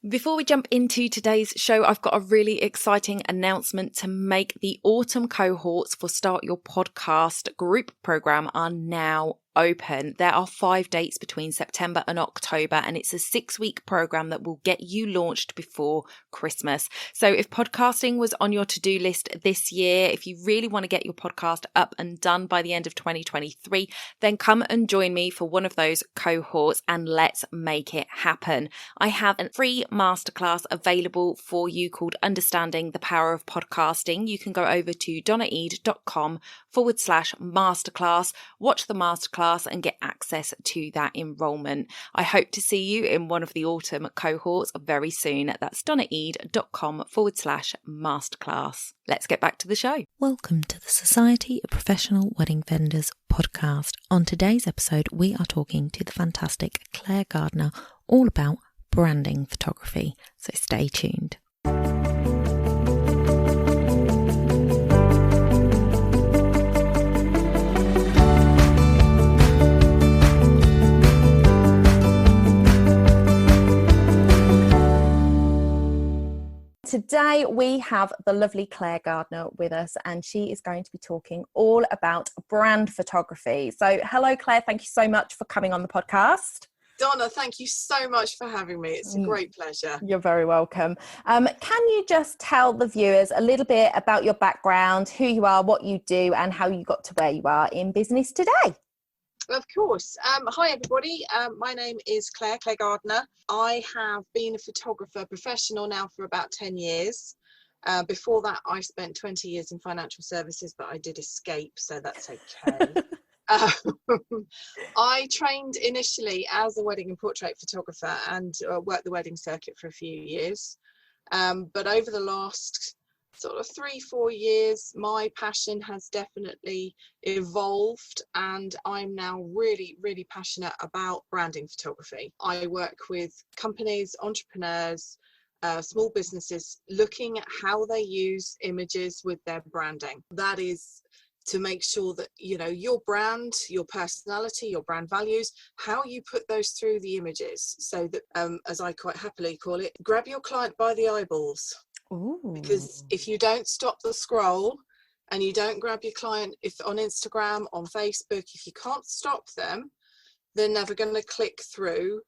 Before we jump into today's show, I've got a really exciting announcement to make. The autumn cohorts for Start Your Podcast group program are now open. There are 5 dates between September and October, and it's a 6-week program that will get you launched before Christmas. So if podcasting was on your to-do list this year, if you really want to get your podcast up and done by the end of 2023, then come and join me for one of those cohorts and let's make it happen. I have a free masterclass available for you called Understanding the Power of Podcasting. You can go over to donnaeade.com/masterclass, watch the masterclass and get access to that enrollment. I hope to see you in one of the autumn cohorts very soon. That's donnaeade.com/masterclass. Let's get back to the show. Welcome to the Society of Professional Wedding Vendors podcast. On today's episode, we are talking to the fantastic Claire Gardner all about branding photography. So stay tuned. Today we have the lovely Claire Gardner with us, and she is going to be talking all about brand photography. So hello Claire, thank you so much for coming on the podcast. Donna, thank you so much for having me. It's a great pleasure. You're very welcome. Can you just tell the viewers a little bit about your background, who you are, what you do, and how you got to where you are in business today? Of course. Hi everybody. My name is Claire Gardner. I have been a photographer professional now for about 10 years. Before that, I spent 20 years in financial services, but I did escape, so that's okay. I trained initially as a wedding and portrait photographer and worked the wedding circuit for a few years. But over the last sort of 3-4 years, my passion has definitely evolved, and I'm now really passionate about branding photography. I work with companies, entrepreneurs, small businesses, looking at how they use images with their branding. That is to make sure that, you know, your brand, your personality, your brand values, how you put those through the images, so that, as I quite happily call it, grab your client by the eyeballs. Ooh. Because if you don't stop the scroll and you don't grab your client, if on Instagram, on Facebook, if you can't stop them, they're never going to click through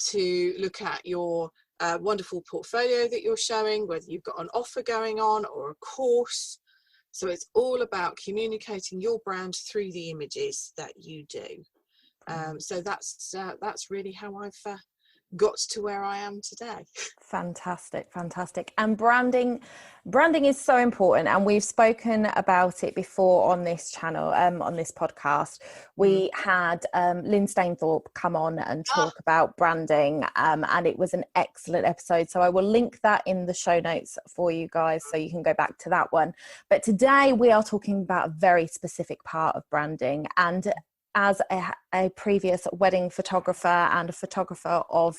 to look at your wonderful portfolio that you're showing, whether you've got an offer going on or a course. So it's all about communicating your brand through the images that you do. So that's really how I've got to where I am today. Fantastic. And branding is so important, and we've spoken about it before on this channel, on this podcast. We had Lynn Stainthorpe come on and talk about branding, and it was an excellent episode, so I will link that in the show notes for you guys so you can go back to that one. But today we are talking about a very specific part of branding, and as a previous wedding photographer and a photographer of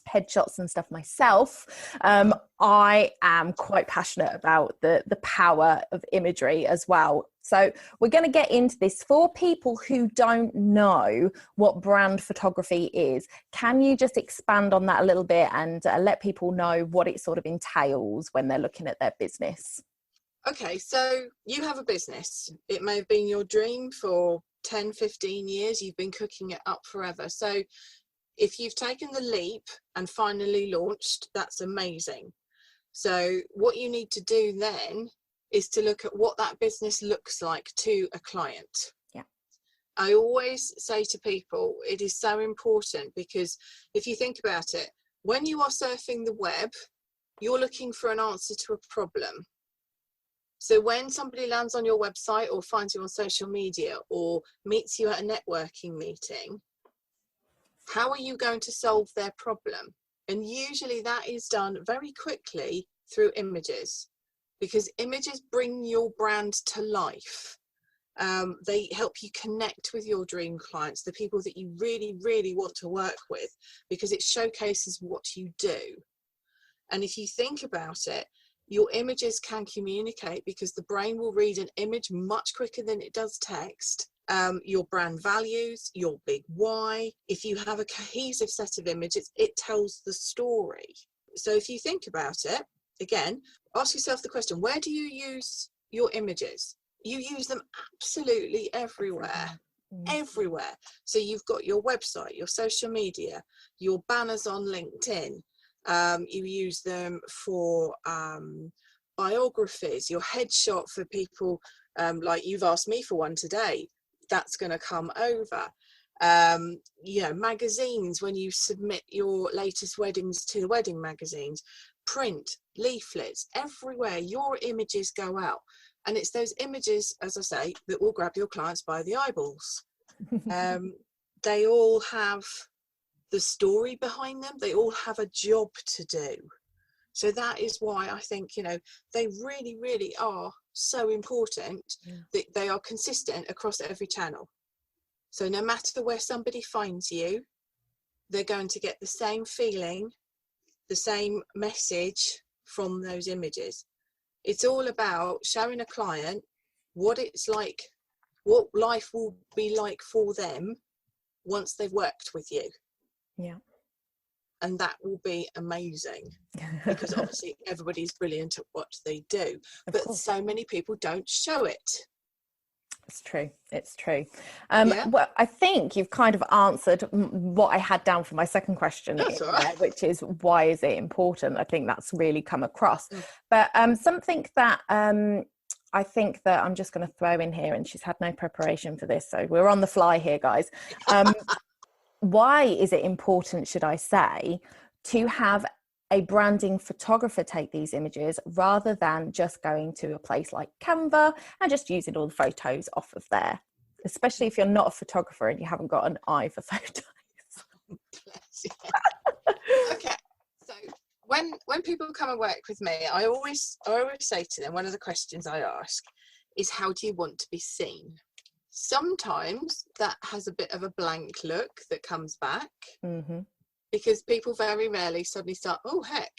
headshots and stuff myself, I am quite passionate about the power of imagery as well. So we're going to get into this. For people who don't know what brand photography is, can you just expand on that a little bit and let people know what it sort of entails when they're looking at their business? Okay, so you have a business. It may have been your dream for 10-15 years. You've been cooking it up forever. So if you've taken the leap and finally launched, that's amazing. So what you need to do then is to look at what that business looks like to a client. Yeah. I always say to people, it is so important, because if you think about it, when you are surfing the web, you're looking for an answer to a problem. So when somebody lands on your website or finds you on social media or meets you at a networking meeting, how are you going to solve their problem? And usually that is done very quickly through images, because images bring your brand to life. They help you connect with your dream clients, the people that you really want to work with, because it showcases what you do. And if you think about it, your images can communicate, because the brain will read an image much quicker than it does text. your brand values, your big why. If you have a cohesive set of images, it tells the story. So if you think about it, again, ask yourself the question, where do you use your images? You use them absolutely everywhere. Everywhere. So you've got your website, your social media, your banners on LinkedIn. You use them for biographies, your headshot for people, like you've asked me for one today. That's going to come over. You know, magazines, when you submit your latest weddings to the wedding magazines, print, leaflets, everywhere your images go out. And it's those images, as I say, that will grab your clients by the eyeballs. They all have the story behind them. They all have a job to do. So that is why I think, you know, they really, really are so important that they are consistent across every channel. So no matter where somebody finds you, they're going to get the same feeling, the same message from those images. It's all about showing a client what it's like, what life will be like for them once they've worked with you. Yeah. And that will be amazing, because obviously everybody's brilliant at what they do, but so many people don't show it. It's true. It's true. Yeah. Well, I think you've kind of answered what I had down for my second question, That's all right. there, which is, why is it important? I think that's really come across. But something that I think that I'm just going to throw in here, and she's had no preparation for this, so we're on the fly here, guys. Why is it important, should I say, to have a branding photographer take these images rather than just going to a place like Canva and just using all the photos off of there, especially if you're not a photographer and you haven't got an eye for photos? Okay, so when people come and work with me, I always say to them, one of the questions I ask is, how do you want to be seen? Sometimes that has a bit of a blank look that comes back, because people very rarely suddenly start, oh heck,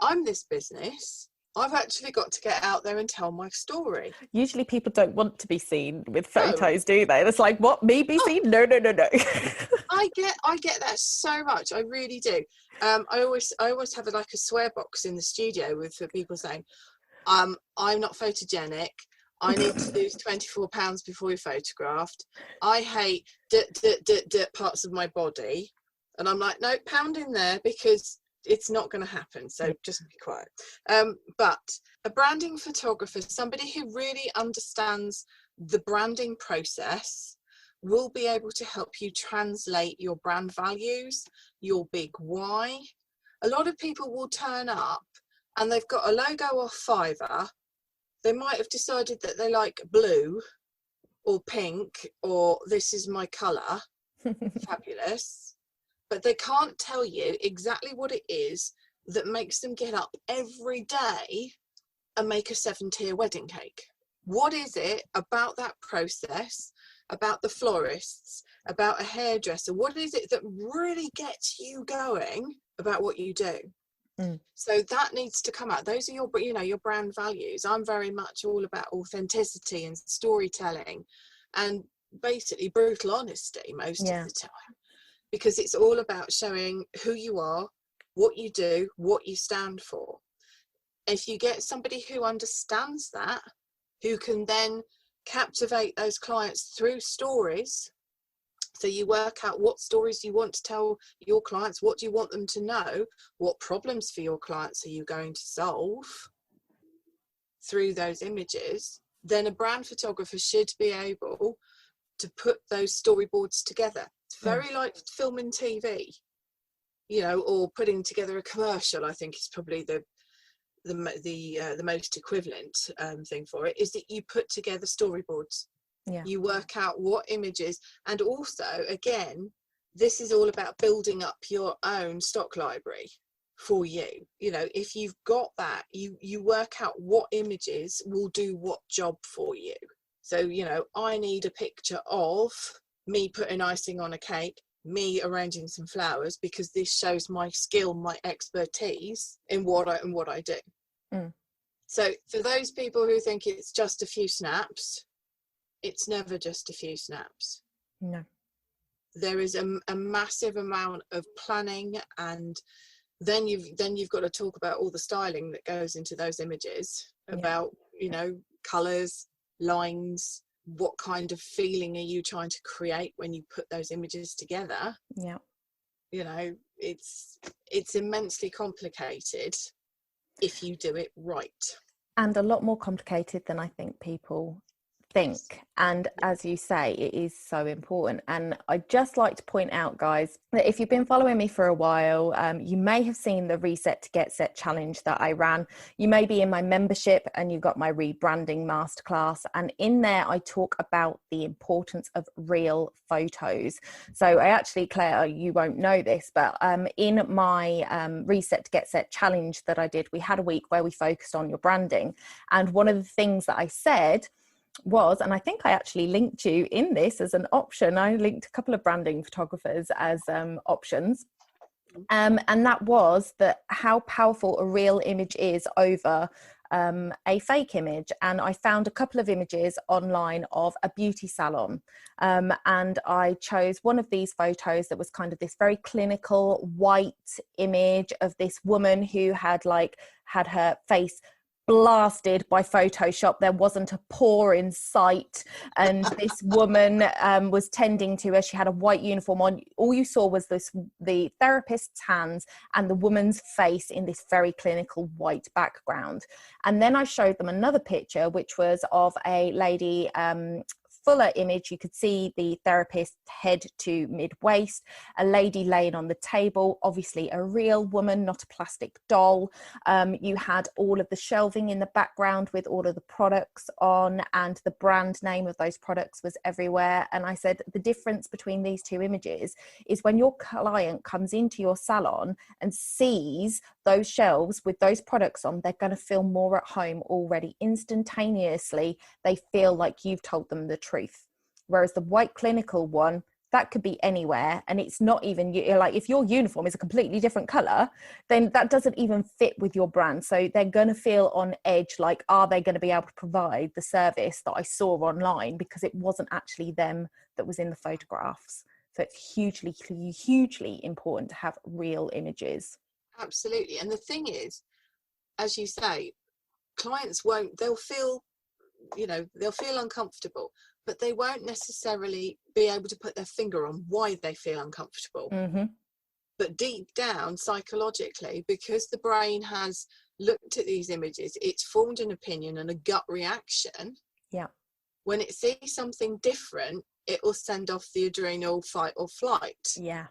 I'm this business, I've actually got to get out there and tell my story. Usually people don't want to be seen with photos, do they? It's like, what, me be seen? No. I get that so much. I really do. I always have like a swear box in the studio with people saying, I'm not photogenic, I need to lose 24 pounds before you're photographed, I hate parts of my body. And I'm like, no, pound in there, because it's not going to happen. So just be quiet. But a branding photographer, somebody who really understands the branding process, will be able to help you translate your brand values, your big why. A lot of people will turn up and they've got a logo off Fiverr. They might have decided that they like blue or pink, or this is my colour. Fabulous. But they can't tell you exactly what it is that makes them get up every day and make a 7-tier wedding cake. What is it about that process, about the florists, about a hairdresser? What is it that really gets you going about what you do? So that needs to come out. Those are your, your brand values. I'm very much all about authenticity and storytelling, and basically brutal honesty most of the time, because it's all about showing who you are, what you do, what you stand for. If you get somebody who understands that, who can then captivate those clients through stories, so you work out what stories you want to tell your clients, what do you want them to know, what problems for your clients are you going to solve through those images, then a brand photographer should be able to put those storyboards together. It's very like filming TV, or putting together a commercial. I think is probably the most equivalent thing for it, is that you put together storyboards. You work out what images, and also, again, this is all about building up your own stock library for you. If you've got that, you work out what images will do what job for you. So, I need a picture of me putting icing on a cake, me arranging some flowers, because this shows my skill, my expertise in what I do. So for those people who think it's just a few snaps, it's never just a few snaps. No. There is a massive amount of planning, and then you've got to talk about all the styling that goes into those images, about, you know, colors, lines, what kind of feeling are you trying to create when you put those images together. Yeah. You know, it's immensely complicated if you do it right. And a lot more complicated than I think people think. And as you say, it is so important. And I'd just like to point out, guys, that if you've been following me for a while, you may have seen the Reset to Get Set challenge that I ran. You may be in my membership and you got my rebranding masterclass, and in there I talk about the importance of real photos. So I actually, Claire, you won't know this, but in my Reset to Get Set challenge that I did, we had a week where we focused on your branding, and one of the things that I said was, and I think I actually linked you in this as an option, I linked a couple of branding photographers as options, and that was that how powerful a real image is over a fake image. And I found a couple of images online of a beauty salon, and I chose one of these photos that was kind of this very clinical white image of this woman who had her face blasted by Photoshop. There wasn't a pore in sight, and this woman was tending to her. She had a white uniform on. All you saw was the therapist's hands and the woman's face in this very clinical white background. And then I showed them another picture, which was of a lady, fuller image. You could see the therapist's head to mid-waist, a lady laying on the table, obviously a real woman, not a plastic doll. You had all of the shelving in the background with all of the products on, and the brand name of those products was everywhere. And I said the difference between these two images is when your client comes into your salon and sees those shelves with those products on, they're going to feel more at home already. Instantaneously, they feel like you've told them the truth. Whereas the white clinical one, that could be anywhere, and it's not even, like, if your uniform is a completely different color, then that doesn't even fit with your brand. So they're going to feel on edge, like, are they going to be able to provide the service that I saw online, because it wasn't actually them that was in the photographs. So it's hugely, hugely important to have real images. Absolutely. And the thing is, as you say, clients they'll feel uncomfortable, but they won't necessarily be able to put their finger on why they feel uncomfortable. Mm-hmm. But deep down, psychologically, because the brain has looked at these images, it's formed an opinion and a gut reaction. Yeah. When it sees something different, it will send off the adrenal fight or flight. Yeah.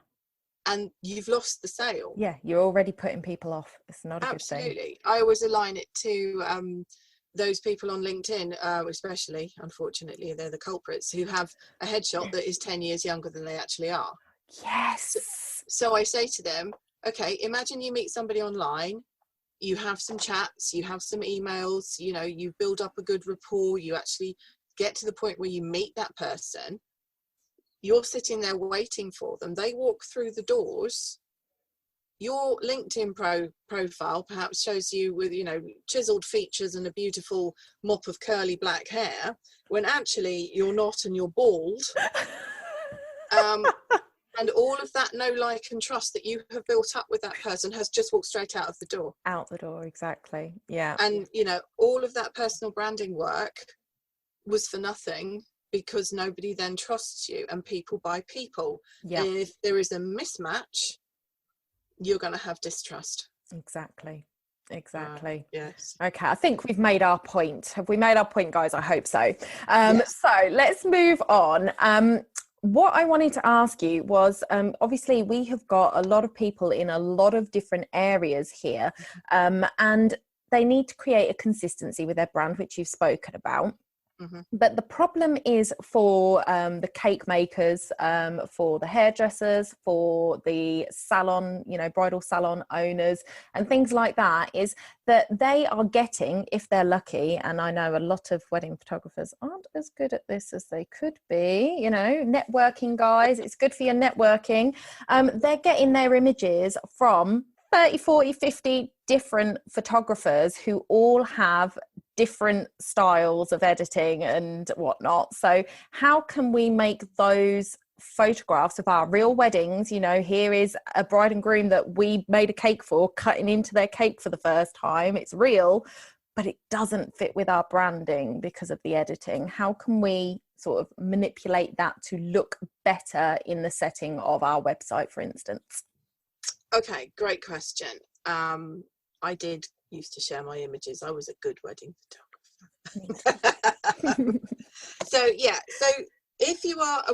And you've lost the sale. Yeah, you're already putting people off. It's not a good thing. Absolutely. I always align it to those people on LinkedIn, especially, unfortunately, they're the culprits, who have a headshot that is 10 years younger than they actually are. Yes. So I say to them, okay, imagine you meet somebody online, you have some chats, you have some emails, you build up a good rapport, you actually get to the point where you meet that person. You're sitting there waiting for them. They walk through the doors. Your LinkedIn profile perhaps shows you with, chiseled features and a beautiful mop of curly black hair, when actually you're not, and you're bald. And all of that know, like, and trust that you have built up with that person has just walked straight out of the door. Out the door, exactly. Yeah. And, all of that personal branding work was for nothing, because nobody then trusts you, and people buy people. Yeah. And if there is a mismatch, you're going to have distrust. Exactly. Yes. Okay, I think we've made our point. Have we made our point, guys? I hope so. Yes. So let's move on. What I wanted to ask you was, obviously we have got a lot of people in a lot of different areas here, and they need to create a consistency with their brand, which you've spoken about. Mm-hmm. But the problem is for the cake makers, for the hairdressers, for the salon, bridal salon owners and things like that, is that they are getting, if they're lucky, and I know a lot of wedding photographers aren't as good at this as they could be, networking, guys, it's good for your networking. They're getting their images from 30, 40, 50 different photographers who all have different styles of editing and whatnot. So how can we make those photographs of our real weddings, you know, here is a bride and groom that we made a cake for, cutting into their cake for the first time, it's real, but it doesn't fit with our branding because of the editing. How can we sort of manipulate that to look better in the setting of our website, for instance? Okay, great question. I did used to share my images. I was a good wedding photographer. So if you are a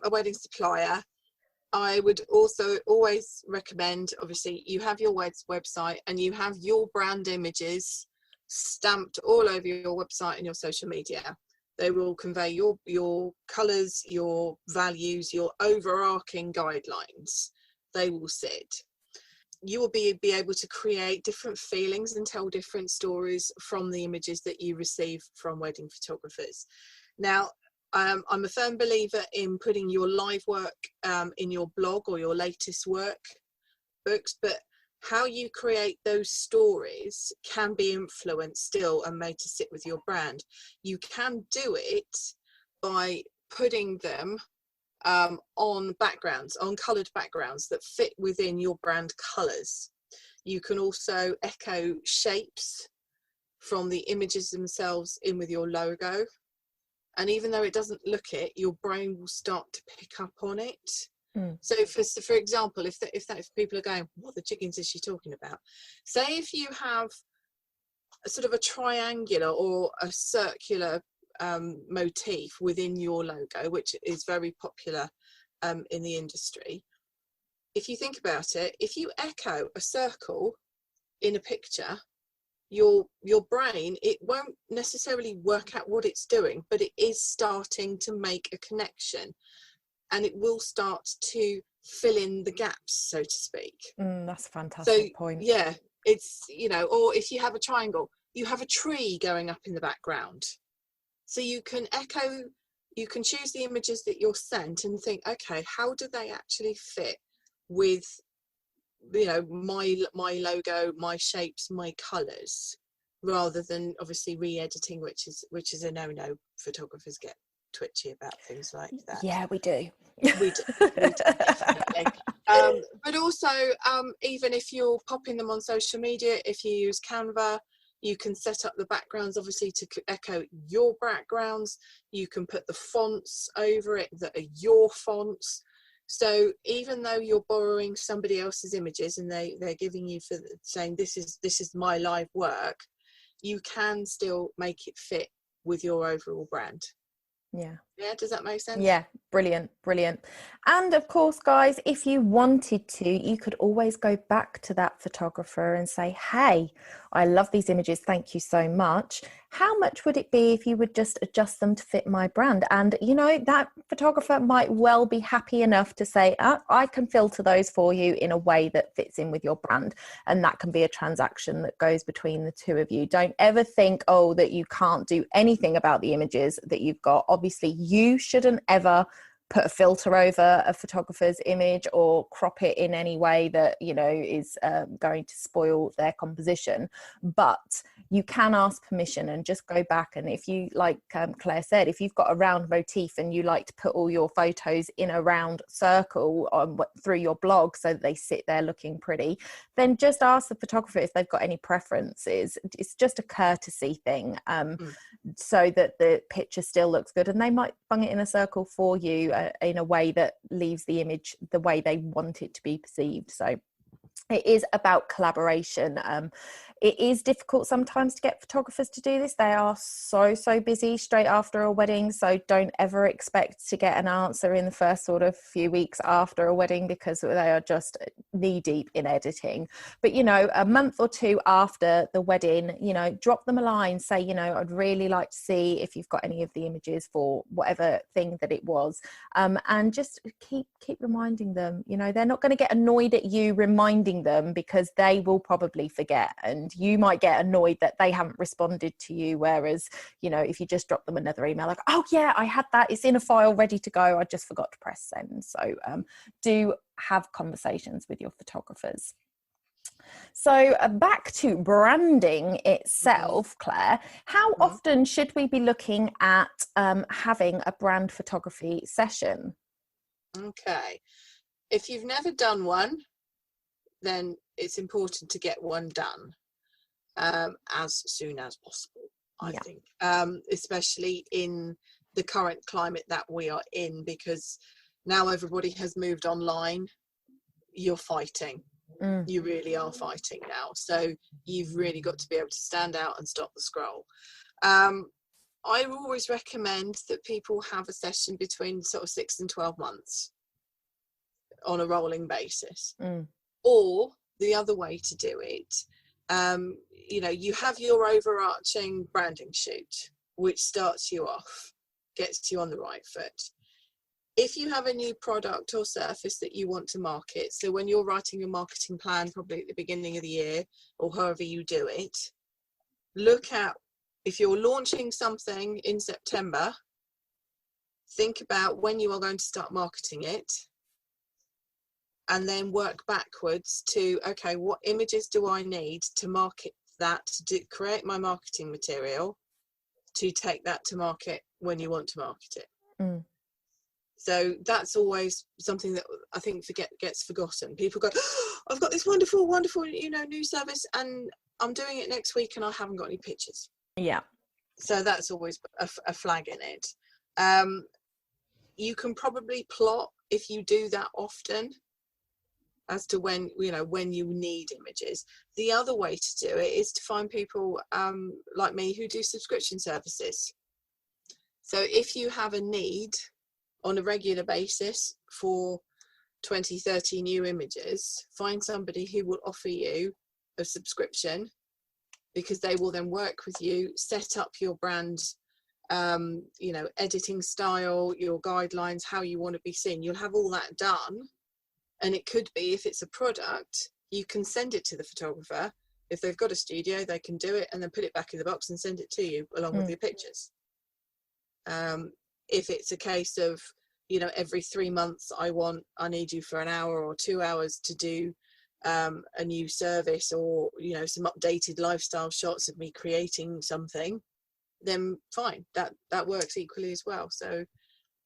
wedding supplier, I would also always recommend, obviously, you have your website and you have your brand images stamped all over your website and your social media. They will convey your colours, your values, your overarching guidelines. They will sit. You will be able to create different feelings and tell different stories from the images that you receive from wedding photographers. Now, I'm a firm believer in putting your live work in your blog or your latest work books, but how you create those stories can be influenced still and made to sit with your brand. You can do it by putting them on backgrounds, on coloured backgrounds that fit within your brand colours. You can also echo shapes from the images themselves in with your logo. And even though it doesn't look it, your brain will start to pick up on it. So for example, if people are going, what the chickens is she talking about? Say if you have a sort of a triangular or a circular motif within your logo, which is very popular in the industry. If you think about it, if you echo a circle in a picture, your brain, it won't necessarily work out what it's doing, but it is starting to make a connection, and it will start to fill in the gaps, so to speak. That's a fantastic point. Yeah, it's, you know, or if you have a triangle, you have a tree going up in the background. So you can choose the images that you're sent and think, okay, how do they actually fit with, you know, my logo, my shapes, my colours, rather than obviously re-editing, which is a no-no. Photographers get twitchy about things like that. Yeah, we do. We do definitely. But also, even if you're popping them on social media, if you use Canva, you can set up the backgrounds obviously to echo your backgrounds. You can put the fonts over it that are your fonts. So even though you're borrowing somebody else's images and they're giving you for saying this is my live work, you can still make it fit with your overall brand. Yeah, does that make sense? Yeah, brilliant. And of course, guys, if you wanted to, you could always go back to that photographer and say, hey, I love these images, thank you so much. How much would it be if you would just adjust them to fit my brand? And you know, that photographer might well be happy enough to say, I can filter those for you in a way that fits in with your brand. And that can be a transaction that goes between the two of you. Don't ever think, that you can't do anything about the images that you've got. Obviously, you shouldn't ever put a filter over a photographer's image or crop it in any way that, you know, is going to spoil their composition. But you can ask permission and just go back. And if you, like Claire said, if you've got a round motif and you like to put all your photos in a round circle through your blog so that they sit there looking pretty, then just ask the photographer if they've got any preferences. It's just a courtesy thing, so that the picture still looks good, and they might bung it in a circle for you in a way that leaves the image the way they want it to be perceived. So it is about collaboration. It is difficult sometimes to get photographers to do this. They are so busy straight after a wedding, so don't ever expect to get an answer in the first sort of few weeks after a wedding, because they are just knee deep in editing. But you know, a month or two after the wedding, you know, drop them a line, say, you know, I'd really like to see if you've got any of the images for whatever thing that it was, and just keep reminding them. You know, they're not going to get annoyed at you reminding them, because they will probably forget, and you might get annoyed that they haven't responded to you. Whereas, you know, if you just drop them another email like, oh yeah, I had that, it's in a file ready to go, I just forgot to press send. So do have conversations with your photographers. So back to branding itself, Claire, how often should we be looking at having a brand photography session? Okay. If you've never done one, then it's important to get one done as soon as possible, I think, especially in the current climate that we are in, because now everybody has moved online. You're fighting. You really are fighting now. So you've really got to be able to stand out and stop the scroll. I always recommend that people have a session between sort of 6 and 12 months on a rolling basis. Or the other way to do it, you know, you have your overarching branding shoot, which starts you off, gets you on the right foot. If you have a new product or service that you want to market, so when you're writing your marketing plan, probably at the beginning of the year or however you do it, look at, if you're launching something in September, think about when you are going to start marketing it, and then work backwards to, okay, what images do I need to market that, to create my marketing material, to take that to market when you want to market it. So that's always something that I think gets forgotten. People go, oh, I've got this wonderful, you know, new service, and I'm doing it next week and I haven't got any pictures. Yeah. So that's always a flag in it. You can probably plot, if you do that often, as to when, you know, when you need images. The other way to do it is to find people like me who do subscription services. So if you have a need on a regular basis for 20, 30 new images, find somebody who will offer you a subscription, because they will then work with you, set up your brand, you know, editing style, your guidelines, how you want to be seen. You'll have all that done. And it could be, if it's a product, you can send it to the photographer. If they've got a studio, they can do it and then put it back in the box and send it to you along with your pictures. If it's a case of, you know, every 3 months I need you for an hour or 2 hours to do a new service, or, you know, some updated lifestyle shots of me creating something, then fine, that works equally as well. So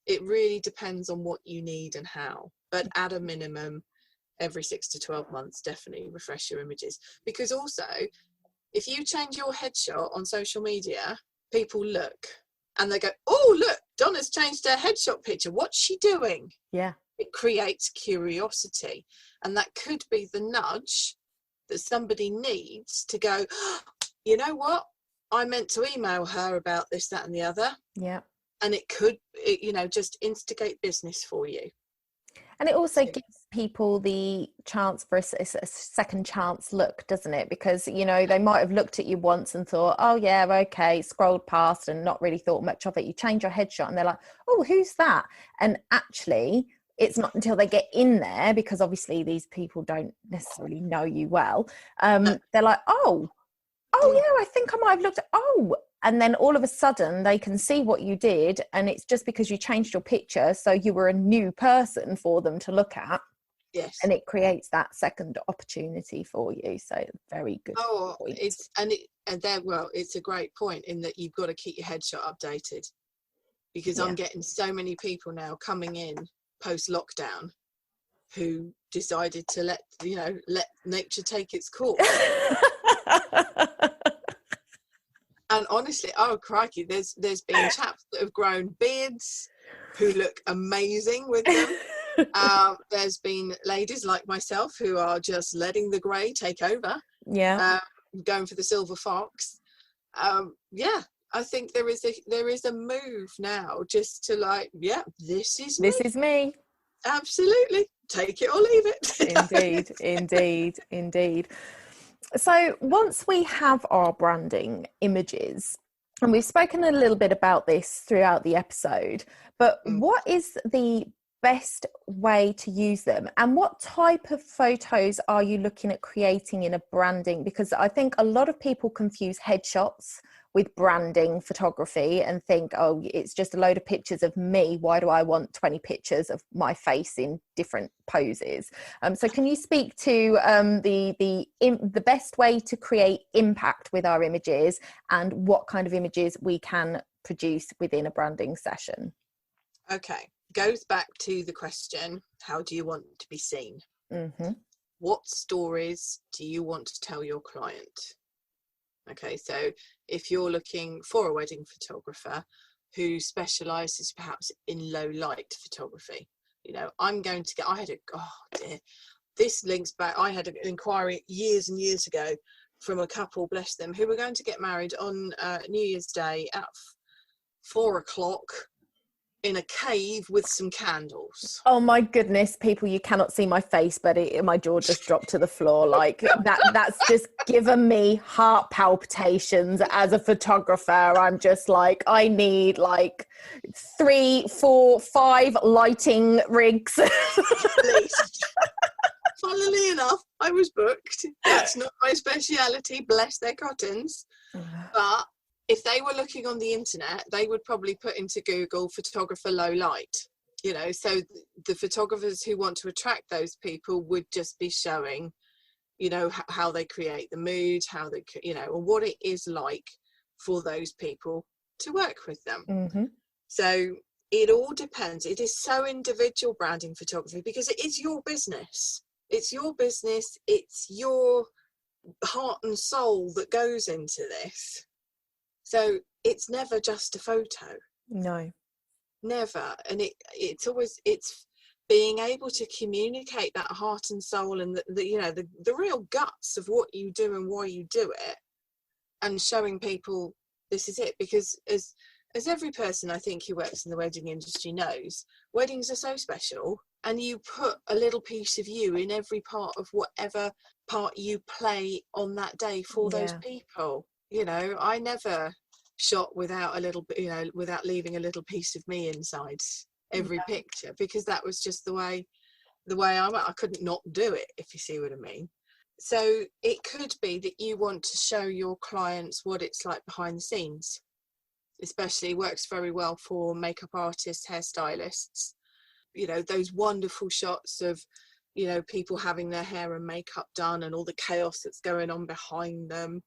it really depends on what you need and how, but at a minimum, every 6 to 12 months, definitely refresh your images. Because also, if you change your headshot on social media, people look and they go, oh, look, Donna's changed her headshot picture. What's she doing? Yeah. It creates curiosity. And that could be the nudge that somebody needs to go, oh, you know what? I meant to email her about this, that, and the other. Yeah. And it could, you know, just instigate business for you. And it also gives people the chance for a second chance look, doesn't it? Because, you know, they might have looked at you once and thought, oh, yeah, okay, scrolled past and not really thought much of it. You change your headshot and they're like, oh, who's that? And actually, it's not until they get in there, because obviously these people don't necessarily know you well. They're like, oh, yeah, I think I might have looked at, and then all of a sudden they can see what you did, and it's just because you changed your picture, so you were a new person for them to look at. Yes. And it creates that second opportunity for you. So very good point. It's a great point in that you've got to keep your headshot updated, because I'm getting so many people now coming in post lockdown who decided to let nature take its course. And honestly, oh crikey, there's been chaps that have grown beards who look amazing with them. There's been ladies like myself who are just letting the grey take over. Yeah. Going for the silver fox. I think there is a move now just to like, this is me. Absolutely. Take it or leave it. Indeed. So once we have our branding images, and we've spoken a little bit about this throughout the episode, but what is the best way to use them, and what type of photos are you looking at creating in a branding? Because I think a lot of people confuse headshots with branding photography and think, oh, it's just a load of pictures of me. Why do I want 20 pictures of my face in different poses? So can you speak to the best way to create impact with our images and what kind of images we can produce within a branding session? Okay, goes back to the question, how do you want to be seen? Mm-hmm. What stories do you want to tell your client? Okay, so if you're looking for a wedding photographer who specializes perhaps in low light photography, you know, I had a, oh dear, this links back, I had an inquiry years and years ago from a couple, bless them, who were going to get married on New Year's Day at 4 o'clock in a cave with some candles. Oh my goodness, people, you cannot see my face, but my jaw just dropped to the floor. Like that's just given me heart palpitations as a photographer. I'm just like, I need like 3, 4, 5 lighting rigs. Funnily enough, I was booked. That's not my speciality, bless their cottons. But if they were looking on the internet, they would probably put into Google photographer low light, you know, so the photographers who want to attract those people would just be showing, you know, how they create the mood, how they, you know, and what it is like for those people to work with them. Mm-hmm. So it all depends. It is so individual, branding photography, because it is your business. It's your business. It's your heart and soul that goes into this. So it's never just a photo. No. Never. And it's always, it's being able to communicate that heart and soul and the you know, the real guts of what you do and why you do it, and showing people this is it. Because as every person I think who works in the wedding industry knows, weddings are so special, and you put a little piece of you in every part of whatever part you play on that day for those people. You know, I never shot without a little bit, you know, without leaving a little piece of me inside every picture, because that was just the way I couldn't not do it, if you see what I mean. So it could be that you want to show your clients what it's like behind the scenes. Especially works very well for makeup artists, hairstylists, you know, those wonderful shots of, you know, people having their hair and makeup done and all the chaos that's going on behind them.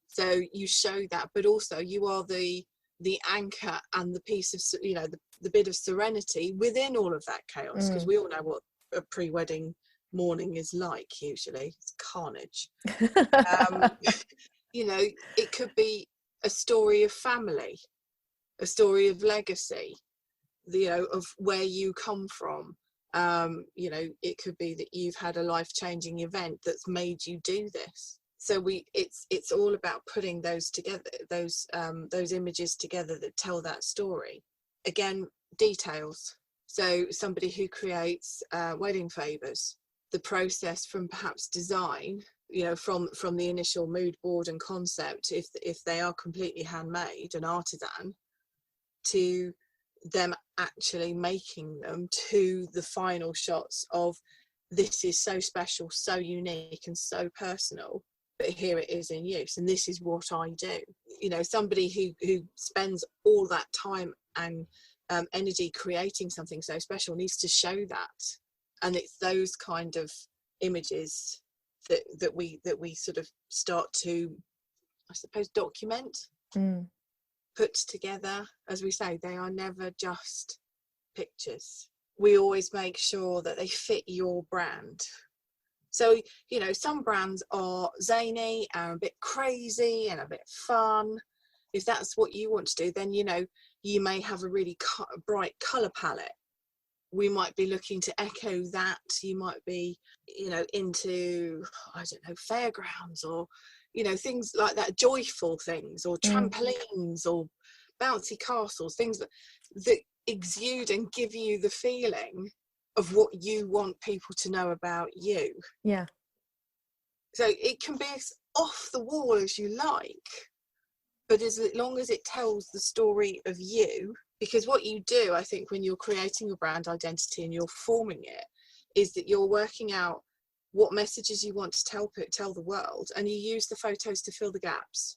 So you show that, but also you are the anchor and the piece of, you know, the bit of serenity within all of that chaos, because we all know what a pre-wedding morning is like. Usually it's carnage. You know, it could be a story of family, a story of legacy, you know, of where you come from. You know, it could be that you've had a life-changing event that's made you do this. So it's all about putting those together, those images together that tell that story. Again, details. So somebody who creates wedding favors, the process from perhaps design, you know, from the initial mood board and concept, if they are completely handmade and artisan, to them actually making them, to the final shots of this is so special, so unique and so personal, but here it is in use, and this is what I do. You know, somebody who spends all that time and energy creating something so special needs to show that. And it's those kind of images that we sort of start to, I suppose, document, put together. As we say, they are never just pictures. We always make sure that they fit your brand. So, you know, some brands are zany and a bit crazy and a bit fun. If that's what you want to do, then, you know, you may have a really bright colour palette. We might be looking to echo that. You might be, you know, into, I don't know, fairgrounds or, you know, things like that, joyful things, or trampolines or bouncy castles, things that exude and give you the feeling of what you want people to know about you. Yeah. So it can be as off the wall as you like, but as long as it tells the story of you. Because what you do, I think, when you're creating your brand identity and you're forming it, is that you're working out what messages you want to tell the world, and you use the photos to fill the gaps.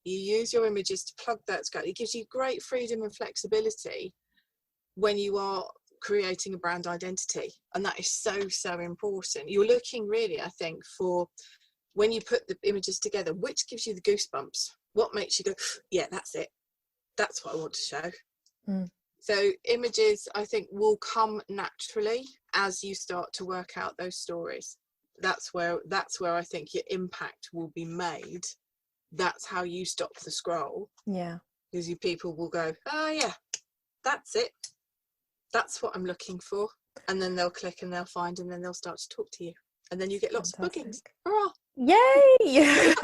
you use your images to plug that together. It gives you great freedom and flexibility when you are creating a brand identity, and that is so important. You're looking really, I think, for when you put the images together, which gives you the goosebumps, what makes you go, yeah, that's it, that's what I want to show. So images, I think, will come naturally as you start to work out those stories. That's where I think your impact will be made. That's how you stop the scroll. Yeah, because people will go, oh yeah, that's it, that's what I'm looking for, and then they'll click and they'll find, and then they'll start to talk to you, and then you get lots of bookings. Hurrah! Yay!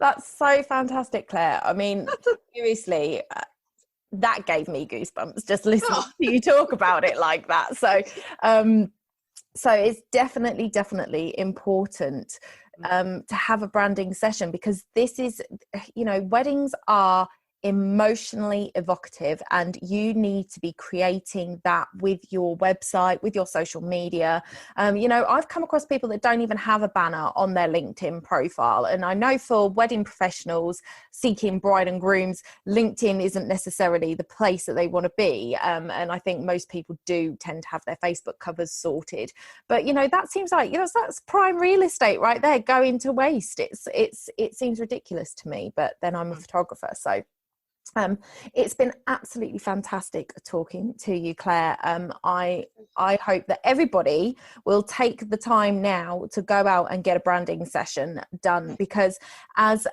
That's so fantastic, Claire. I mean, seriously, that gave me goosebumps just listening to you talk about it like that. So it's definitely important to have a branding session, because this is, weddings are emotionally evocative, and you need to be creating that with your website, with your social media. I've come across people that don't even have a banner on their LinkedIn profile, and I know for wedding professionals seeking bride and grooms, LinkedIn isn't necessarily the place that they want to be, and I think most people do tend to have their Facebook covers sorted, but that seems like that's prime real estate right there going to waste. It seems ridiculous to me, but then I'm a photographer, so it's been absolutely fantastic talking to you, Claire. I hope that everybody will take the time now to go out and get a branding session done, because as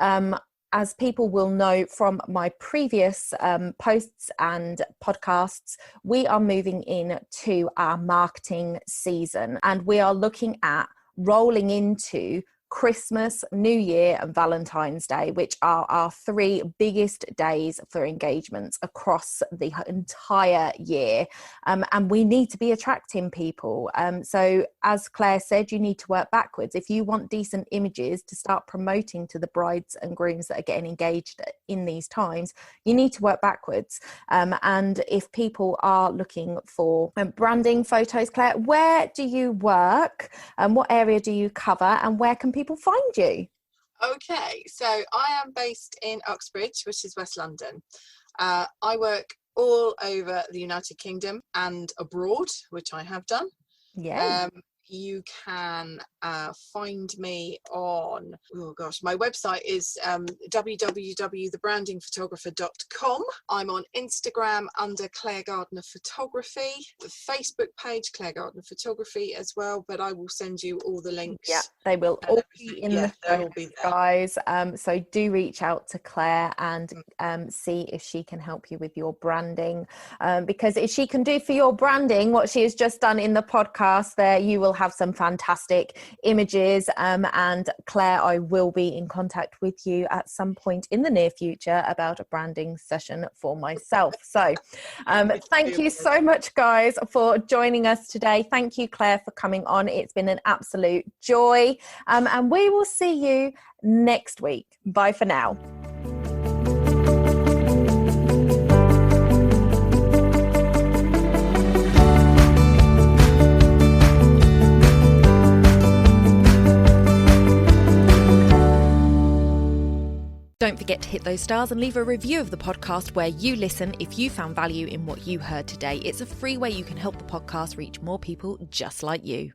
people will know from my previous posts and podcasts, we are moving into our marketing season, and we are looking at rolling into Christmas, New Year and Valentine's Day, which are our 3 biggest days for engagements across the entire year. And we need to be attracting people. So as Claire said, you need to work backwards. If you want decent images to start promoting to the brides and grooms that are getting engaged in these times, you need to work backwards. And if people are looking for branding photos, Claire, where do you work? What area do you cover? And where can people find you? Okay, so I am based in Uxbridge, which is West London. I work all over the United Kingdom and abroad, which I have done. Yeah. You can find me on, my website is www.thebrandingphotographer.com. I'm on Instagram under Claire Gardner Photography, the Facebook page Claire Gardner Photography as well, but I will send you all the links. Yeah, they will all be in the show notes, guys. So do reach out to Claire and see if she can help you with your branding, because if she can do for your branding what she has just done in the podcast there, you will have some fantastic images. And Claire, I will be in contact with you at some point in the near future about a branding session for myself. So thank you so much, guys, for joining us today. Thank you, Claire, for coming on. It's been an absolute joy. And we will see you next week. Bye for now. Don't forget to hit those stars and leave a review of the podcast where you listen if you found value in what you heard today. It's a free way you can help the podcast reach more people just like you.